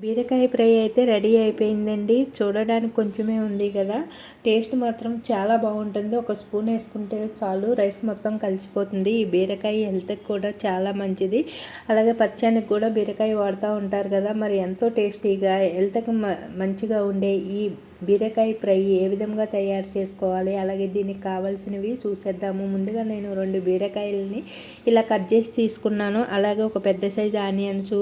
బీరకాయ ఫ్రై అయితే రెడీ అయిపోయిందండి. చూడడానికి కొంచెమే ఉంది కదా, టేస్ట్ మాత్రం చాలా బాగుంటుంది. ఒక స్పూన్ వేసుకుంటే చాలు, రైస్ మొత్తం కలిసిపోతుంది. ఈ బీరకాయ హెల్త్కి కూడా చాలా మంచిది. అలాగే పచ్చానికి కూడా బీరకాయ వాడుతూ ఉంటారు కదా, మరి ఎంతో టేస్టీగా హెల్త్కి మంచిగా ఉండే ఈ బీరకాయ ఫ్రై ఏ విధంగా తయారు చేసుకోవాలి, అలాగే దీనికి కావాల్సినవి చూసేద్దాము. ముందుగా నేను 2 బీరకాయలని ఇలా కట్ చేసి తీసుకున్నాను. అలాగే ఒక పెద్ద సైజు ఆనియన్స్,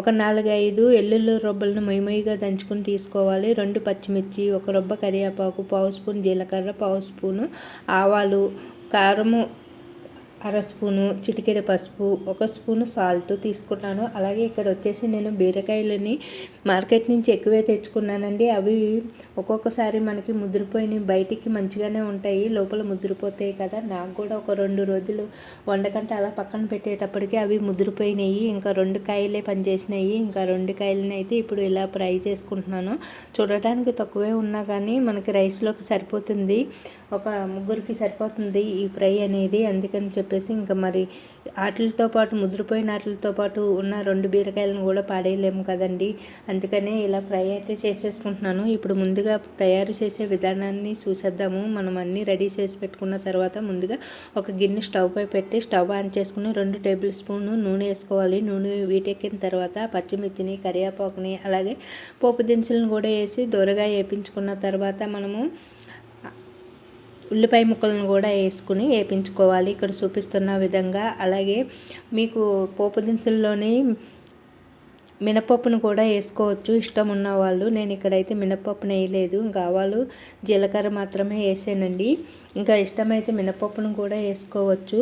ఒక 4-5 ఎల్లుల్లి రొబ్బలను మొయ్యిగా దంచుకుని తీసుకోవాలి. 2 పచ్చిమిర్చి, ఒక రొబ్బ కరివేపాకు, పావు స్పూన్ జీలకర్ర, పావు స్పూను ఆవాలు, కారము అర స్పూను, చిటికెడు పసుపు, 1 స్పూను సాల్ట్ తీసుకున్నాను. అలాగే ఇక్కడ వచ్చేసి నేను బీరకాయలని మార్కెట్ నుంచి ఎక్కువే తెచ్చుకున్నానండి. అవి ఒక్కొక్కసారి మనకి ముదిరిపోయినాయి, బయటికి మంచిగానే ఉంటాయి, లోపల ముదిరిపోతాయి కదా. నాకు కూడా ఒక 2 రోజులు వండకంటే అలా పక్కన పెట్టేటప్పటికి అవి ముదిరిపోయినాయి. ఇంకా 2 కాయలే పనిచేసినాయి. ఇంకా 2 కాయలని అయితే ఇప్పుడు ఇలా ఫ్రై చేసుకుంటున్నాను. చూడటానికి తక్కువే ఉన్నా కానీ మనకి రైస్లోకి సరిపోతుంది, ఒక ముగ్గురికి సరిపోతుంది ఈ ఫ్రై అనేది. అందుకని చెప్పేసి ఇంకా మరి వాటితో పాటు ముదిరిపోయిన వాటితో పాటు ఉన్న 2 బీరకాయలను కూడా పాడేయలేము కదండి. అందుకనే ఇలా ఫ్రై అయితే చేసేసుకుంటున్నాను. ఇప్పుడు ముందుగా తయారు చేసే విధానాన్ని చూసేద్దాము. మనం అన్నీ రెడీ చేసి పెట్టుకున్న తర్వాత ముందుగా ఒక గిన్నె స్టవ్ పై పెట్టి స్టవ్ ఆన్ చేసుకుని 2 టేబుల్ స్పూన్లు నూనె వేసుకోవాలి. నూనె వీటెక్కిన తర్వాత పచ్చిమిర్చిని, కరివేపాకుని, అలాగే పోపు దినుసులను కూడా వేసి దూరగా వేపించుకున్న తర్వాత మనము ఉల్లిపాయ ముక్కలను కూడా వేసుకుని వేపించుకోవాలి ఇక్కడ చూపిస్తున్న విధంగా. అలాగే మీకు పోపు దినుసుల్లోని మినపప్పును కూడా వేసుకోవచ్చు ఇష్టం ఉన్న వాళ్ళు. నేను ఇక్కడైతే మినపప్పును వేయలేదు, ఇంకా ఆవాలు జీలకర్ర మాత్రమే వేసానండి. ఇంకా ఇష్టమైతే మినపప్పును కూడా వేసుకోవచ్చు.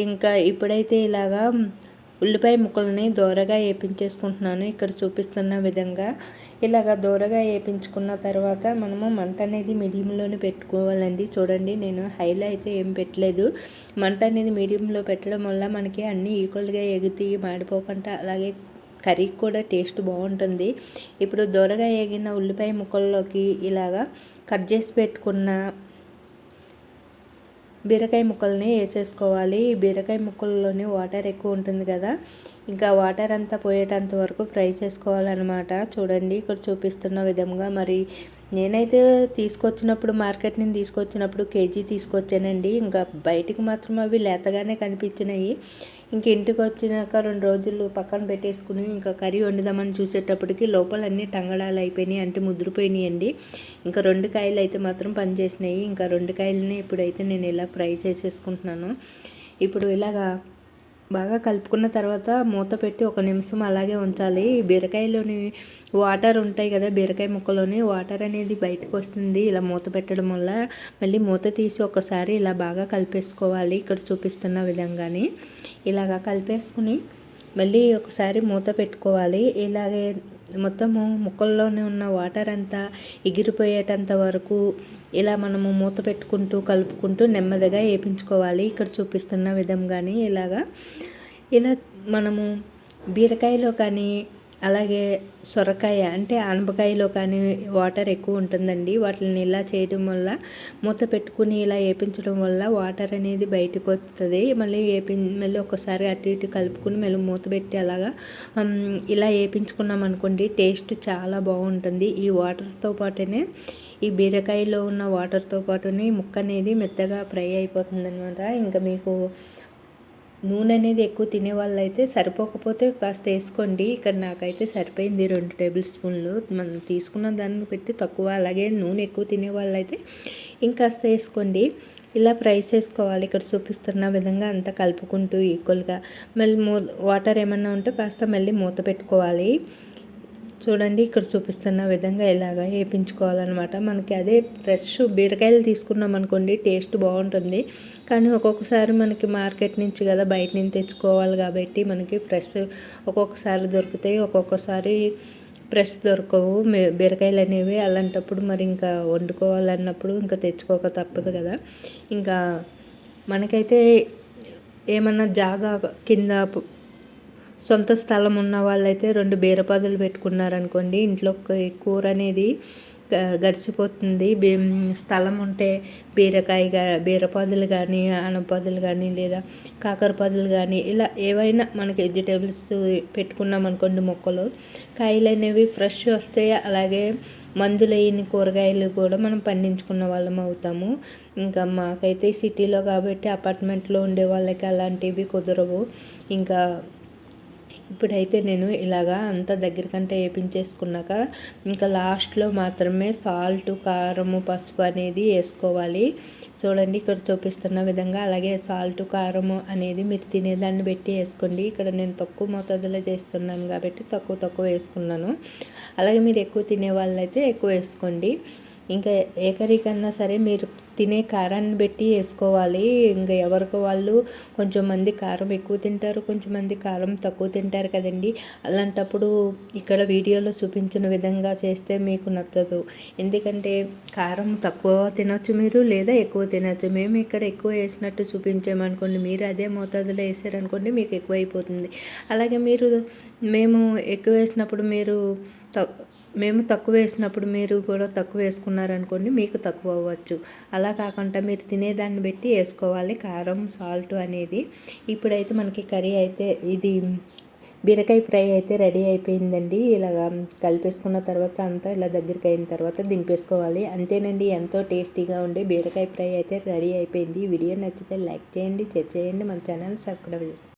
ఇంకా ఇప్పుడైతే ఇలాగా ఉల్లిపాయ ముక్కల్ని దోరగా వేపించేసుకుంటున్నాను ఇక్కడ చూపిస్తున్న విధంగా. ఇలాగ దోరగా వేపించుకున్న తర్వాత మనము మంట అనేది మీడియంలోనే పెట్టుకోవాలండి. చూడండి, నేను హైలో అయితే ఏం పెట్టలేదు. మంట అనేది మీడియంలో పెట్టడం వల్ల మనకి అన్నీ ఈక్వల్గా ఎగితి మాడిపోకుండా, అలాగే కర్రీకి కూడా టేస్ట్ బాగుంటుంది. ఇప్పుడు దోరగా వేగిన ఉల్లిపాయ ముక్కల్లోకి ఇలాగా కట్ చేసి పెట్టుకున్న బీరకాయ ముక్కల్ని వేసేసుకోవాలి. ఈ బీరకాయ ముక్కల్లోని వాటర్ ఎక్కువ ఉంటుంది కదా, ఇంకా వాటర్ అంతా పోయేటంత వరకు ఫ్రై చేసుకోవాలన్నమాట. చూడండి ఇక్కడ చూపిస్తున్న విధంగా. మరి నేనైతే తీసుకొచ్చినప్పుడు మార్కెట్ నుంచి తీసుకొచ్చినప్పుడు కేజీ తీసుకొచ్చానండి. ఇంకా బయటికి మాత్రం అవి లేతగానే కనిపించినాయి. ఇంక ఇంటికి వచ్చినాక 2 రోజులు పక్కన పెట్టేసుకుని ఇంకా కర్రీ వండుదామని చూసేటప్పటికి లోపల అన్నీ టంగడాలు అయిపోయినాయి, అంటే ముద్రిపోయినాయండి. ఇంకా 2 కాయలు అయితే మాత్రం పనిచేసినాయి. ఇంకా 2 కాయలని ఇప్పుడైతే నేను ఇలా ఫ్రై చేసేసుకుంటున్నాను. ఇప్పుడు ఇలాగా బాగా కలుపుకున్న తర్వాత మూత పెట్టి 1 నిమిషం అలాగే ఉంచాలి. బీరకాయలోని వాటర్ ఉంటాయి కదా, బీరకాయ ముక్కలోని వాటర్ అనేది బయటకు వస్తుంది ఇలా మూత పెట్టడం వల్ల. మళ్ళీ మూత తీసి ఒకసారి ఇలా బాగా కలిపేసుకోవాలి ఇక్కడ చూపిస్తున్న విధంగానే. ఇలాగా కలిపేసుకుని మళ్ళీ ఒకసారి మూత పెట్టుకోవాలి. ఇలాగే మొత్తము ముక్కల్లోనే ఉన్న వాటర్ అంతా ఎగిరిపోయేటంత వరకు ఇలా మనము మూత పెట్టుకుంటూ కలుపుకుంటూ నెమ్మదిగా వేపించుకోవాలి ఇక్కడ చూపిస్తున్న విధంగానే. ఇలా మనము బీరకాయలో కానీ, అలాగే సొరకాయ అంటే ఆనపకాయలో కానీ వాటర్ ఎక్కువ ఉంటుందండి. వాటిని ఇలా చేయడం వల్ల, మూత పెట్టుకుని ఇలా వేపించడం వల్ల వాటర్ అనేది బయటకు వస్తుంది. మళ్ళీ ఒకసారి అటు ఇటు కలుపుకుని మళ్ళీ మూత పెట్టి అలాగా ఇలా వేపించుకున్నాం అనుకోండి, టేస్ట్ చాలా బాగుంటుంది. ఈ వాటర్తో పాటునే, ఈ బీరకాయలో ఉన్న వాటర్తో పాటునే ముక్క అనేది మెత్తగా ఫ్రై అయిపోతుంది అనమాట. ఇంకా మీకు నూనె అనేది ఎక్కువ తినే వాళ్ళైతే సరిపోకపోతే కాస్త వేసుకోండి. ఇక్కడ నాకైతే సరిపోయింది 2 టేబుల్ స్పూన్లు. మనం తీసుకున్న దాన్ని పెట్టి తక్కువ. అలాగే నూనె ఎక్కువ తినే వాళ్ళైతే ఇంకాస్త వేసుకోండి. ఇలా ఫ్రై చేసుకోవాలి ఇక్కడ చూపిస్తున్న విధంగా అంతా కలుపుకుంటూ ఈక్వల్గా. మళ్ళీ వాటర్ ఏమన్నా ఉంటే కాస్త మళ్ళీ మూత పెట్టుకోవాలి. చూడండి ఇక్కడ చూపిస్తున్న విధంగా ఇలాగా వేపించుకోవాలన్నమాట. మనకి అదే ఫ్రెష్ బీరకాయలు తీసుకున్నాం అనుకోండి, టేస్ట్ బాగుంటుంది. కానీ ఒక్కొక్కసారి మనకి మార్కెట్ నుంచి కదా, బయట నుంచి తెచ్చుకోవాలి కాబట్టి మనకి ఫ్రెష్ ఒక్కొక్కసారి దొరుకుతాయి, ఒక్కొక్కసారి ఫ్రెష్ దొరకవు బీరకాయలు అనేవి. అలాంటప్పుడు మరి ఇంకా వండుకోవాలన్నప్పుడు ఇంకా తెచ్చుకోక తప్పదు కదా. ఇంకా మనకైతే ఏమన్నా జాగా కింద సొంత స్థలం ఉన్న వాళ్ళైతే 2 బీరపాదులు పెట్టుకున్నారనుకోండి, ఇంట్లో కూర అనేది గడిచిపోతుంది. స్థలం ఉంటే బీరపాదులు కానీ, ఆనపదులు కానీ, లేదా కాకరపాదులు కానీ, ఇలా ఏవైనా మనకి వెజిటేబుల్స్ పెట్టుకున్నాం అనుకోండి, మొక్కలు కాయలు అనేవి ఫ్రెష్ వస్తాయి. అలాగే మందులు వేయని కూరగాయలు కూడా మనం పండించుకున్న వాళ్ళం అవుతాము. ఇంకా మాకైతే సిటీలో కాబట్టి అపార్ట్మెంట్లో ఉండే వాళ్ళకి అలాంటివి కుదరవు. ఇంకా ఇప్పుడైతే నేను ఇలాగా అంతా దగ్గరికంటే వేపించేసుకున్నాక ఇంకా లాస్ట్లో మాత్రమే సాల్ట్, కారము, పసుపు అనేది వేసుకోవాలి. చూడండి ఇక్కడ చూపిస్తున్న విధంగా. అలాగే సాల్ట్, కారము అనేది మీరు తినేదాన్ని బట్టి వేసుకోండి. ఇక్కడ నేను తక్కువ మోతాదులో చేస్తున్నాను కాబట్టి తక్కువ వేసుకున్నాను. అలాగే మీరు ఎక్కువ తినే వాళ్ళైతే ఎక్కువ వేసుకోండి. ఇంకా ఏ కర్రీ కన్నా సరే మీరు తినే కారాన్ని బట్టి వేసుకోవాలి. ఇంకా ఎవరికి వాళ్ళు కొంచెం మంది కారం ఎక్కువ తింటారు, కొంచెం మంది కారం తక్కువ తింటారు కదండి. అలాంటప్పుడు ఇక్కడ వీడియోలో చూపించిన విధంగా చేస్తే మీకు నచ్చదు. ఎందుకంటే కారం తక్కువ తినొచ్చు మీరు, లేదా ఎక్కువ తినొచ్చు. మేము ఇక్కడ ఎక్కువ వేసినట్టు చూపించామనుకోండి, మీరు అదే మోతాదులో వేసారనుకోండి మీకు ఎక్కువ అయిపోతుంది. అలాగే మేము ఎక్కువ వేసినప్పుడు మేము తక్కువ వేసినప్పుడు మీరు కూడా తక్కువ వేసుకున్నారనుకోండి, మీకు తక్కువ అవ్వచ్చు. అలా కాకుండా మీరు తినేదాన్ని బట్టి వేసుకోవాలి కారం, సాల్ట్ అనేది. ఇప్పుడైతే మనకి కర్రీ అయితే ఇది బీరకాయ ఫ్రై అయితే రెడీ అయిపోయిందండి. ఇలాగా కలిపేసుకున్న తర్వాత అంతా ఇలా దగ్గరికి అయిన తర్వాత దింపేసుకోవాలి. అంతేనండి, ఎంతో టేస్టీగా ఉండే బీరకాయ ఫ్రై అయితే రెడీ అయిపోయింది. వీడియో నచ్చితే లైక్ చేయండి, షేర్ చేయండి, మన ఛానల్ సబ్స్క్రైబ్ చేసుకోండి.